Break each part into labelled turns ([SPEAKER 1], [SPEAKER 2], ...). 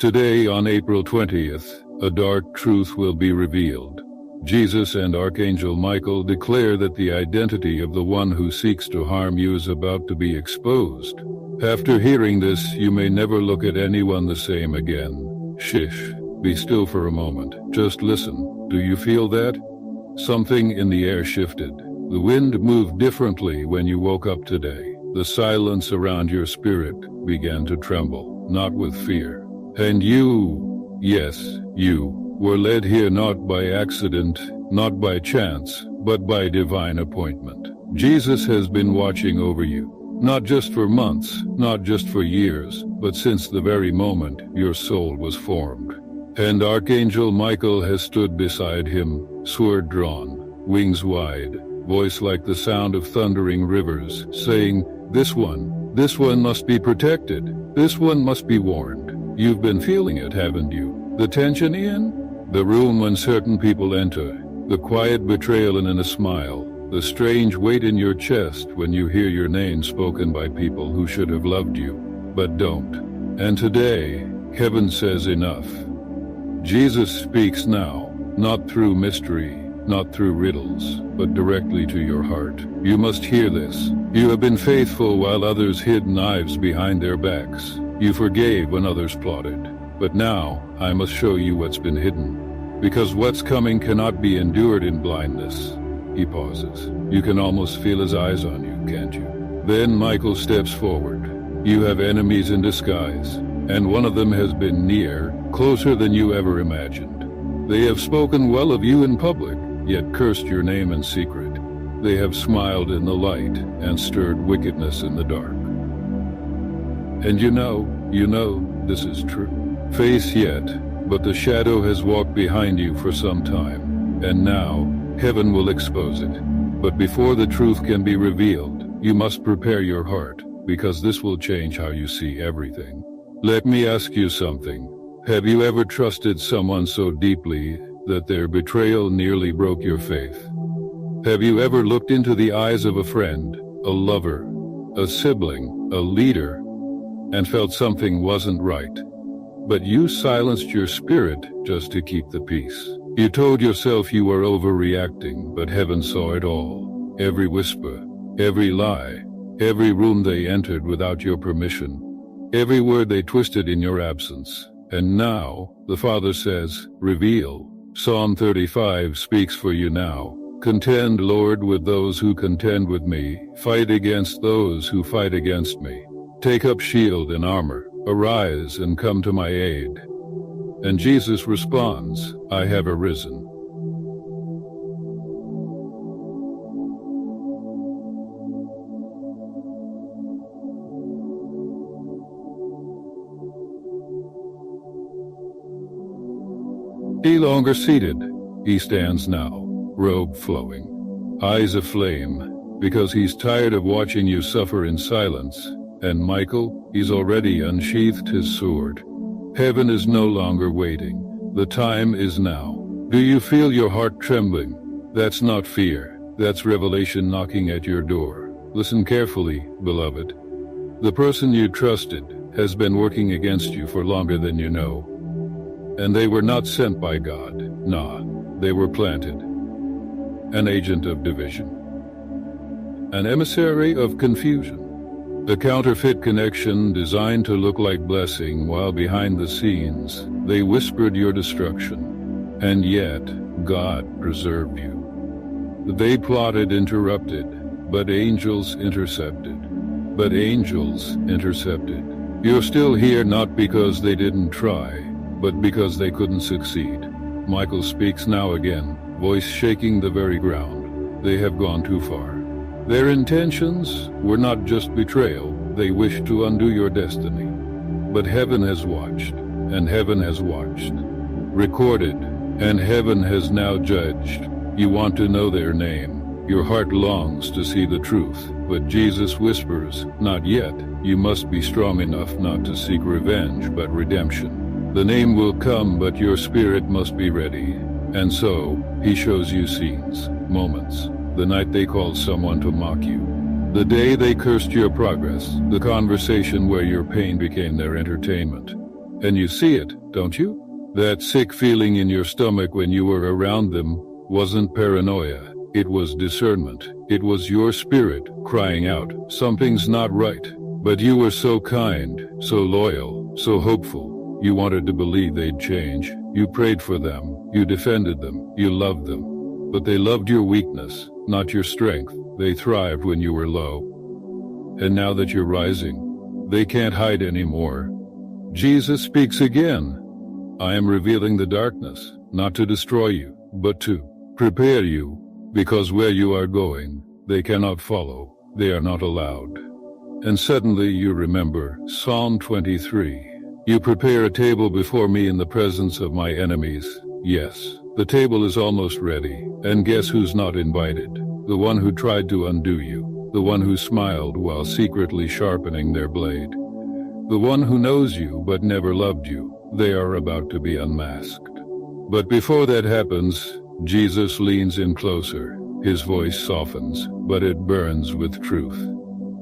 [SPEAKER 1] Today, on April 20th, a dark truth will be revealed. Jesus and Archangel Michael declare that the identity of the one who seeks to harm you is about to be exposed. After hearing this, you may never look at anyone the same again. Shish, be still for a moment. Just listen. Do you feel that? Something in the air shifted. The wind moved differently when you woke up today. The silence around your spirit began to tremble, not with fear. And you, yes, you, were led here not by accident, not by chance, but by divine appointment. Jesus has been watching over you, not just for months, not just for years, but since the very moment your soul was formed. And Archangel Michael has stood beside him, sword drawn, wings wide, voice like the sound of thundering rivers, saying, This one must be protected. This one must be warned. You've been feeling it, haven't you? The tension in the room when certain people enter, the quiet betrayal in a smile, the strange weight in your chest when you hear your name spoken by people who should have loved you, but don't. And today, heaven says enough. Jesus speaks now, not through mystery, not through riddles, but directly to your heart. You must hear this. You have been faithful while others hid knives behind their backs. You forgave when others plotted. But now, I must show you what's been hidden. Because what's coming cannot be endured in blindness. He pauses. You can almost feel his eyes on you, can't you? Then Michael steps forward. You have enemies in disguise, and one of them has been near, closer than you ever imagined. They have spoken well of you in public, yet cursed your name in secret. They have smiled in the light and stirred wickedness in the dark. And you know, this is true. Face yet, but the shadow has walked behind you for some time, and now, heaven will expose it. But before the truth can be revealed, you must prepare your heart, because this will change how you see everything. Let me ask you something. Have you ever trusted someone so deeply that their betrayal nearly broke your faith? Have you ever looked into the eyes of a friend, a lover, a sibling, a leader, and felt something wasn't right? But you silenced your spirit just to keep the peace. You told yourself you were overreacting, but heaven saw it all. Every whisper, every lie, every room they entered without your permission, every word they twisted in your absence. And now, the Father says, reveal. Psalm 35 speaks for you now. Contend, Lord, with those who contend with me. Fight against those who fight against me. Take up shield and armor. Arise and come to my aid. And Jesus responds, I have arisen. No longer seated, he stands now, robe flowing, eyes aflame, because he's tired of watching you suffer in silence. And Michael, he's already unsheathed his sword. Heaven is no longer waiting. The time is now. Do you feel your heart trembling? That's not fear. That's revelation knocking at your door. Listen carefully, beloved. The person you trusted has been working against you for longer than you know. And they were not sent by God. Nah, they were planted. An agent of division. An emissary of confusion. A counterfeit connection designed to look like blessing while behind the scenes, they whispered your destruction. And yet, God preserved you. They plotted, interrupted, but angels intercepted. You're still here not because they didn't try, but because they couldn't succeed. Michael speaks now again, voice shaking the very ground. They have gone too far. Their intentions were not just betrayal, they wished to undo your destiny. But heaven has watched, and heaven has watched. Recorded, and heaven has now judged. You want to know their name. Your heart longs to see the truth, but Jesus whispers, not yet. You must be strong enough not to seek revenge, but redemption. The name will come, but your spirit must be ready. And so, he shows you scenes, moments. The night they called someone to mock you. The day they cursed your progress. The conversation where your pain became their entertainment. And you see it, don't you? That sick feeling in your stomach when you were around them wasn't paranoia. It was discernment. It was your spirit crying out, something's not right. But you were so kind, so loyal, so hopeful. You wanted to believe they'd change. You prayed for them. You defended them. You loved them. But they loved your weakness, not your strength. They thrived when you were low. And now that you're rising, they can't hide anymore. Jesus speaks again. I am revealing the darkness, not to destroy you, but to prepare you, because where you are going, they cannot follow. They are not allowed. And suddenly you remember Psalm 23. You prepare a table before me in the presence of my enemies. Yes, the table is almost ready. And guess who's not invited? The one who tried to undo you. The one who smiled while secretly sharpening their blade. The one who knows you but never loved you. They are about to be unmasked. But before that happens, Jesus leans in closer. His voice softens, but it burns with truth.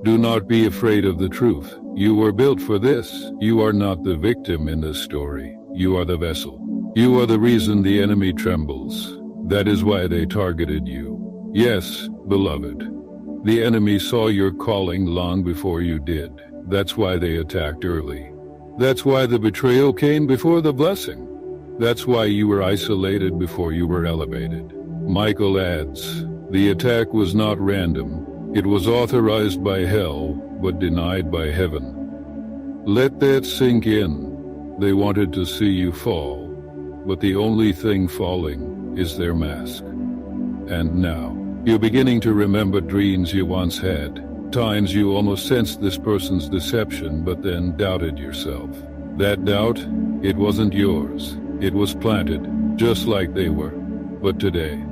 [SPEAKER 1] Do not be afraid of the truth. You were built for this. You are not the victim in this story. You are the vessel. You are the reason the enemy trembles. That is why they targeted you. Yes, beloved. The enemy saw your calling long before you did. That's why they attacked early. That's why the betrayal came before the blessing. That's why you were isolated before you were elevated. Michael adds, the attack was not random. It was authorized by hell, but denied by heaven. Let that sink in. They wanted to see you fall, but the only thing falling is their mask. And now, you're beginning to remember dreams you once had. Times you almost sensed this person's deception, but then doubted yourself. That doubt, it wasn't yours. It was planted, just like they were. But today,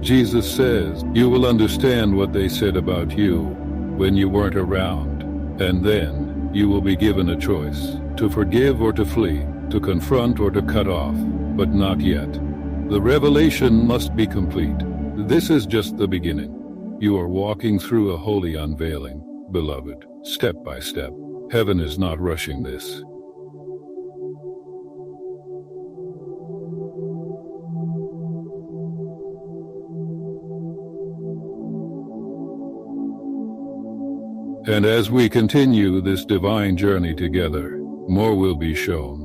[SPEAKER 1] Jesus says, you will understand what they said about you when you weren't around, and then you will be given a choice, to forgive or to flee, to confront or to cut off, but not yet. The revelation must be complete. This is just the beginning. You are walking through a holy unveiling, beloved, step by step. Heaven is not rushing this. And as we continue this divine journey together, more will be shown.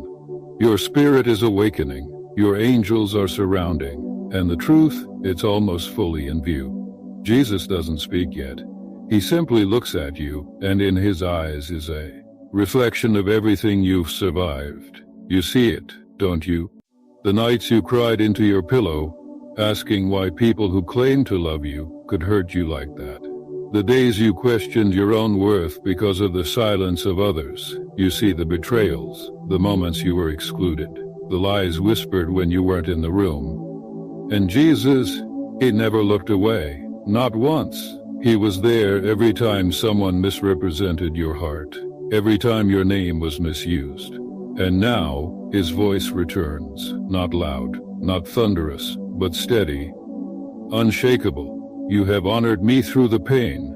[SPEAKER 1] Your spirit is awakening, your angels are surrounding, and the truth, it's almost fully in view. Jesus doesn't speak yet. He simply looks at you, and in his eyes is a reflection of everything you've survived. You see it, don't you? The nights you cried into your pillow, asking why people who claim to love you could hurt you like that. The days you questioned your own worth because of the silence of others. You see the betrayals, the moments you were excluded, the lies whispered when you weren't in the room. And Jesus, he never looked away, not once. He was there every time someone misrepresented your heart, every time your name was misused. And now, his voice returns, not loud, not thunderous, but steady, unshakable. You have honored me through the pain.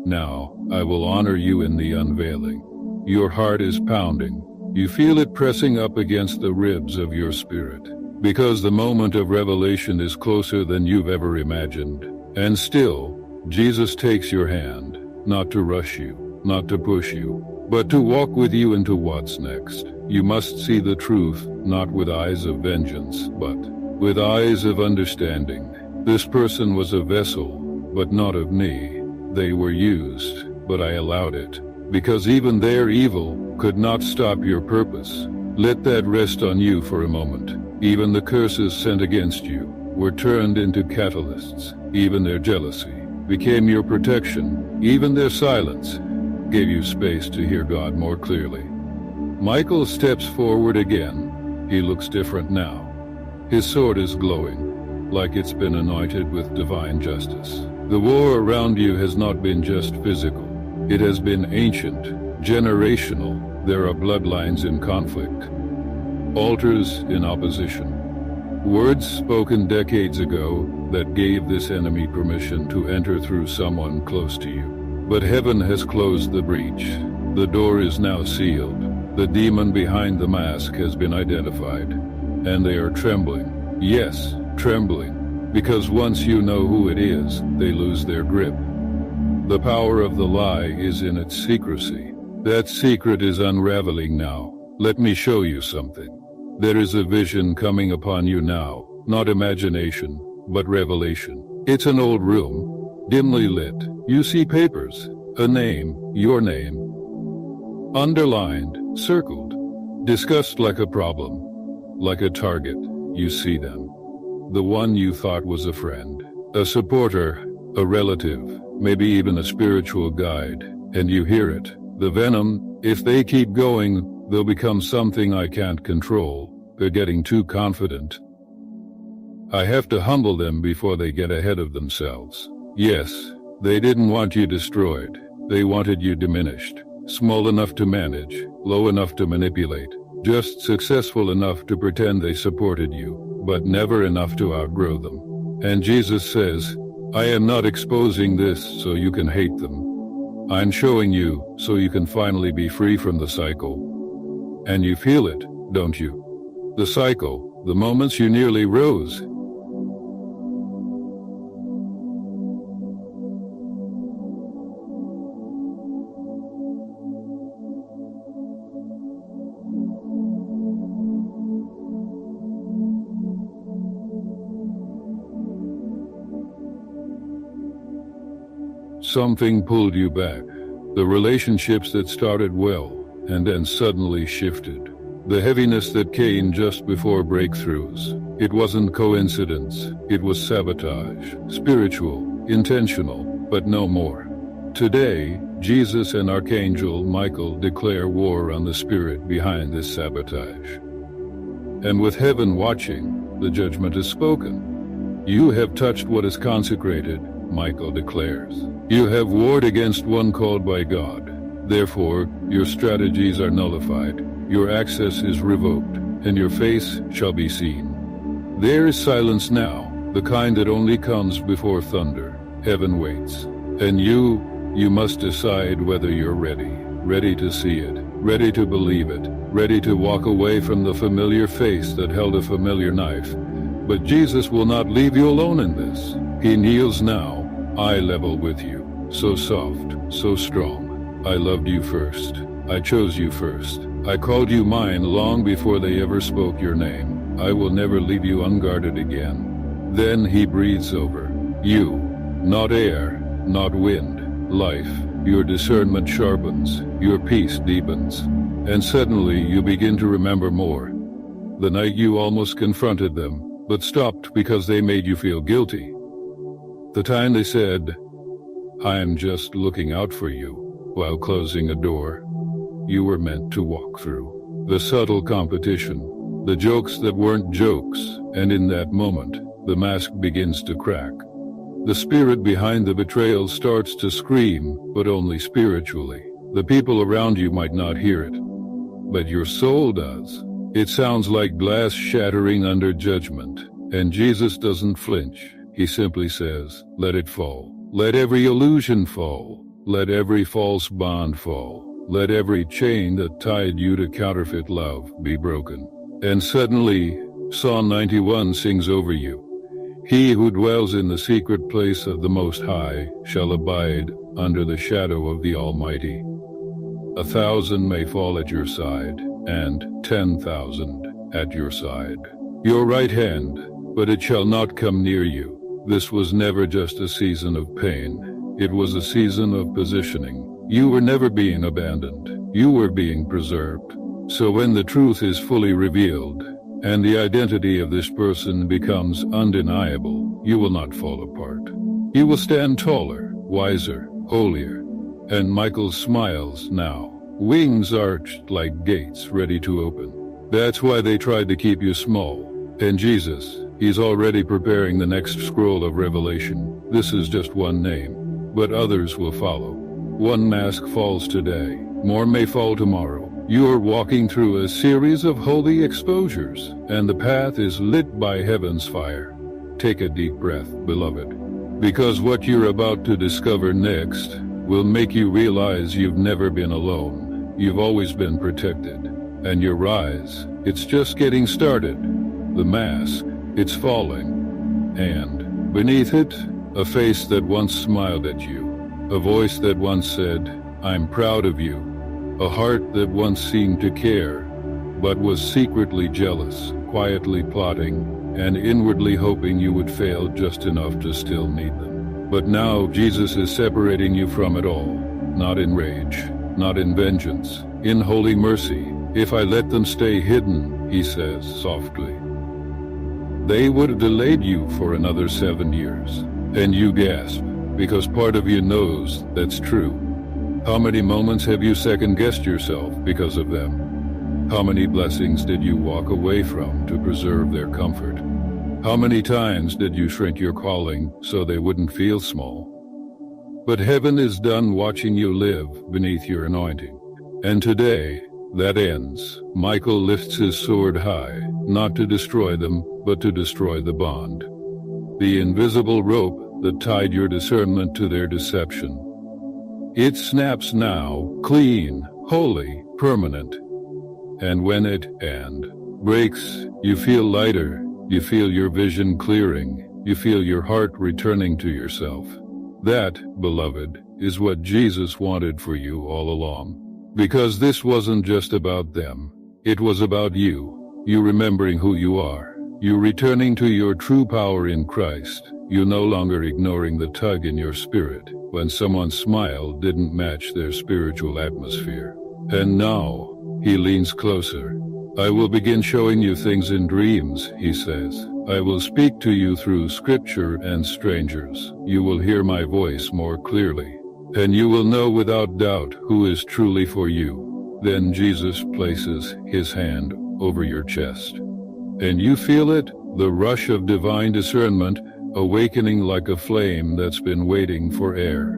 [SPEAKER 1] Now, I will honor you in the unveiling. Your heart is pounding. You feel it pressing up against the ribs of your spirit. Because the moment of revelation is closer than you've ever imagined. And still, Jesus takes your hand, not to rush you, not to push you, but to walk with you into what's next. You must see the truth, not with eyes of vengeance, but with eyes of understanding. This person was a vessel, but not of me. They were used, but I allowed it. Because even their evil could not stop your purpose. Let that rest on you for a moment. Even the curses sent against you were turned into catalysts. Even their jealousy became your protection. Even their silence gave you space to hear God more clearly. Michael steps forward again. He looks different now. His sword is glowing, like it's been anointed with divine justice. The war around you has not been just physical. It has been ancient, generational. There are bloodlines in conflict, altars in opposition, words spoken decades ago that gave this enemy permission to enter through someone close to you. But heaven has closed the breach. The door is now sealed. The demon behind the mask has been identified, and they are trembling. Yes, trembling, because once you know who it is, they lose their grip. The power of the lie is in its secrecy. That secret is unraveling now. Let me show you something. There is a vision coming upon you now, not imagination, but revelation. It's an old room, dimly lit. You see papers, a name, your name, underlined, circled, discussed like a problem, like a target. You see them. The one you thought was a friend, a supporter, a relative, maybe even a spiritual guide, and you hear it. The venom, if they keep going, they'll become something I can't control. They're getting too confident. I have to humble them before they get ahead of themselves. Yes, they didn't want you destroyed. They wanted you diminished, small enough to manage, low enough to manipulate, just successful enough to pretend they supported you, but never enough to outgrow them. And Jesus says, I am not exposing this so you can hate them. I'm showing you so you can finally be free from the cycle. And you feel it, don't you? The cycle, the moments you nearly rose. Something pulled you back. The relationships that started well and then suddenly shifted. The heaviness that came just before breakthroughs. It wasn't coincidence. It was sabotage. Spiritual, intentional, but no more. Today, Jesus and Archangel Michael declare war on the spirit behind this sabotage. And with heaven watching, the judgment is spoken. You have touched what is consecrated, Michael declares. You have warred against one called by God. Therefore, your strategies are nullified. Your access is revoked, and your face shall be seen. There is silence now, the kind that only comes before thunder. Heaven waits. And you must decide whether you're ready to see it, ready to believe it, ready to walk away from the familiar face that held a familiar knife. But Jesus will not leave you alone in this. He kneels now, eye level with you, so soft, so strong. I loved you first. I chose you first. I called you mine long before they ever spoke your name. I will never leave you unguarded again. Then he breathes over you, not air, not wind, life. Your discernment sharpens, your peace deepens, and suddenly you begin to remember more. The night you almost confronted them, but stopped because they made you feel guilty. The time they said, I am just looking out for you, while closing a door you were meant to walk through. The subtle competition, the jokes that weren't jokes, and in that moment, the mask begins to crack. The spirit behind the betrayal starts to scream, but only spiritually. The people around you might not hear it, but your soul does. It sounds like glass shattering under judgment, and Jesus doesn't flinch. He simply says, let it fall. Let every illusion fall. Let every false bond fall. Let every chain that tied you to counterfeit love be broken. And suddenly, Psalm 91 sings over you. He who dwells in the secret place of the Most High shall abide under the shadow of the Almighty. 1,000 may fall at your side, and 10,000 at your side. Your right hand, but it shall not come near you. This was never just a season of pain. It was a season of positioning. You were never being abandoned. You were being preserved. So when the truth is fully revealed, and the identity of this person becomes undeniable, you will not fall apart. You will stand taller, wiser, holier. And Michael smiles now, wings arched like gates ready to open. That's why they tried to keep you small. And Jesus, he's already preparing the next scroll of Revelation. This is just one name, but others will follow. One mask falls today, more may fall tomorrow. You are walking through a series of holy exposures, and the path is lit by heaven's fire. Take a deep breath, beloved, because what you're about to discover next will make you realize you've never been alone. You've always been protected. And your rise, it's just getting started. The mask, it's falling. And beneath it, a face that once smiled at you. A voice that once said, "I'm proud of you." A heart that once seemed to care, but was secretly jealous, quietly plotting, and inwardly hoping you would fail just enough to still need them. But now Jesus is separating you from it all, not in rage, not in vengeance, in holy mercy. If I let them stay hidden, he says softly, they would have delayed you for another 7 years. And you gasp, because part of you knows that's true. How many moments have you second-guessed yourself because of them? How many blessings did you walk away from to preserve their comfort? How many times did you shrink your calling so they wouldn't feel small? But heaven is done watching you live beneath your anointing. And today, that ends. Michael lifts his sword high, not to destroy them, but to destroy the bond. The invisible rope that tied your discernment to their deception. It snaps now, clean, holy, permanent. And when it breaks, you feel lighter, you feel your vision clearing, you feel your heart returning to yourself. That, beloved, is what Jesus wanted for you all along. Because this wasn't just about them, it was about you. You remembering who you are, you returning to your true power in Christ, you no longer ignoring the tug in your spirit when someone's smile didn't match their spiritual atmosphere. And now, he leans closer. I will begin showing you things in dreams, he says. I will speak to you through scripture and strangers. You will hear my voice more clearly. And you will know without doubt who is truly for you. Then Jesus places his hand over your chest. And you feel it, the rush of divine discernment, awakening like a flame that's been waiting for air.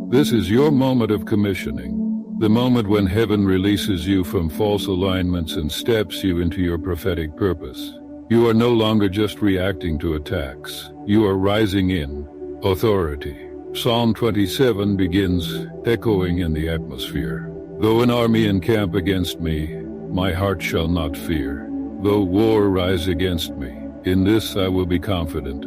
[SPEAKER 1] This is your moment of commissioning, the moment when heaven releases you from false alignments and steps you into your prophetic purpose. You are no longer just reacting to attacks. You are rising in authority. Psalm 27 begins echoing in the atmosphere. Though an army encamp against me, my heart shall not fear. Though war rise against me, in this I will be confident.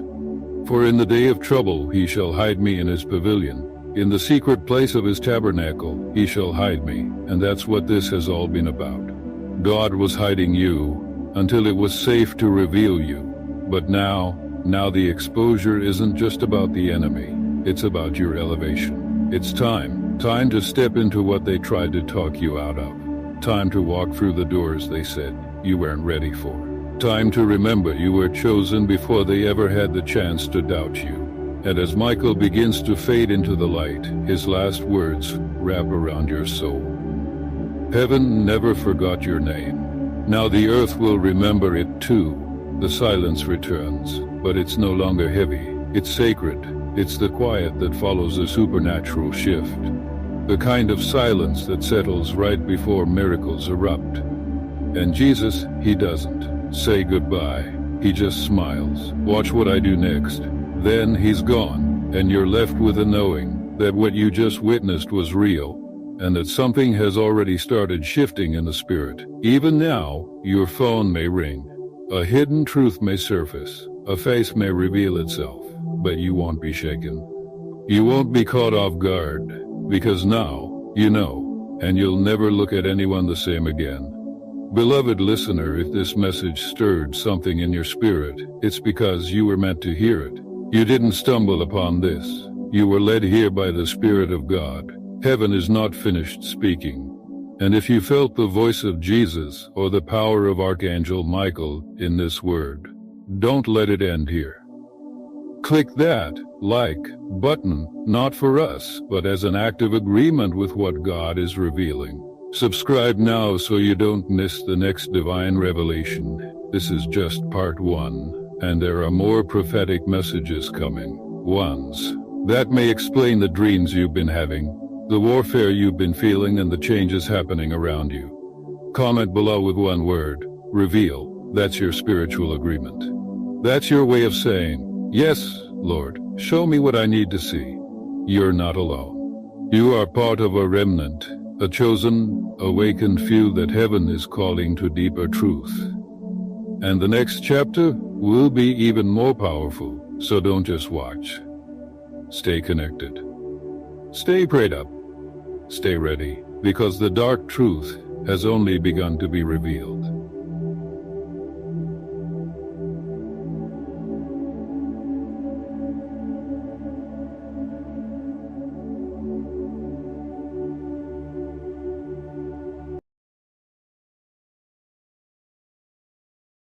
[SPEAKER 1] For in the day of trouble he shall hide me in his pavilion. In the secret place of his tabernacle he shall hide me. And that's what this has all been about. God was hiding you until it was safe to reveal you. But now the exposure isn't just about the enemy. It's about your elevation. It's time to step into what they tried to talk you out of. Time to walk through the doors they said you weren't ready for. Time to remember you were chosen before they ever had the chance to doubt you. And as Michael begins to fade into the light, his last words wrap around your soul. Heaven never forgot your name. Now the earth will remember it too. The silence returns, but it's no longer heavy. It's sacred. It's the quiet that follows a supernatural shift. The kind of silence that settles right before miracles erupt. And Jesus, he doesn't say goodbye. He just smiles. Watch what I do next. Then he's gone, and you're left with a knowing that what you just witnessed was real, and that something has already started shifting in the spirit. Even now, your phone may ring. A hidden truth may surface. A face may reveal itself, but you won't be shaken. You won't be caught off guard, because now you know, and you'll never look at anyone the same again. Beloved listener, if this message stirred something in your spirit, it's because you were meant to hear it. You didn't stumble upon this. You were led here by the Spirit of God. Heaven is not finished speaking. And if you felt the voice of Jesus or the power of Archangel Michael in this word, don't let it end here. Click that like button, not for us, but as an act of agreement with what God is revealing. Subscribe now so you don't miss the next divine revelation. This is just part 1, and there are more prophetic messages coming. Ones that may explain the dreams you've been having, the warfare you've been feeling, and the changes happening around you. Comment below with one word, reveal. That's your spiritual agreement. That's your way of saying, yes, Lord, show me what I need to see. You're not alone. You are part of a remnant, a chosen, awakened few that heaven is calling to deeper truth. And the next chapter will be even more powerful, so don't just watch. Stay connected. Stay prayed up. Stay ready, because the dark truth has only begun to be revealed.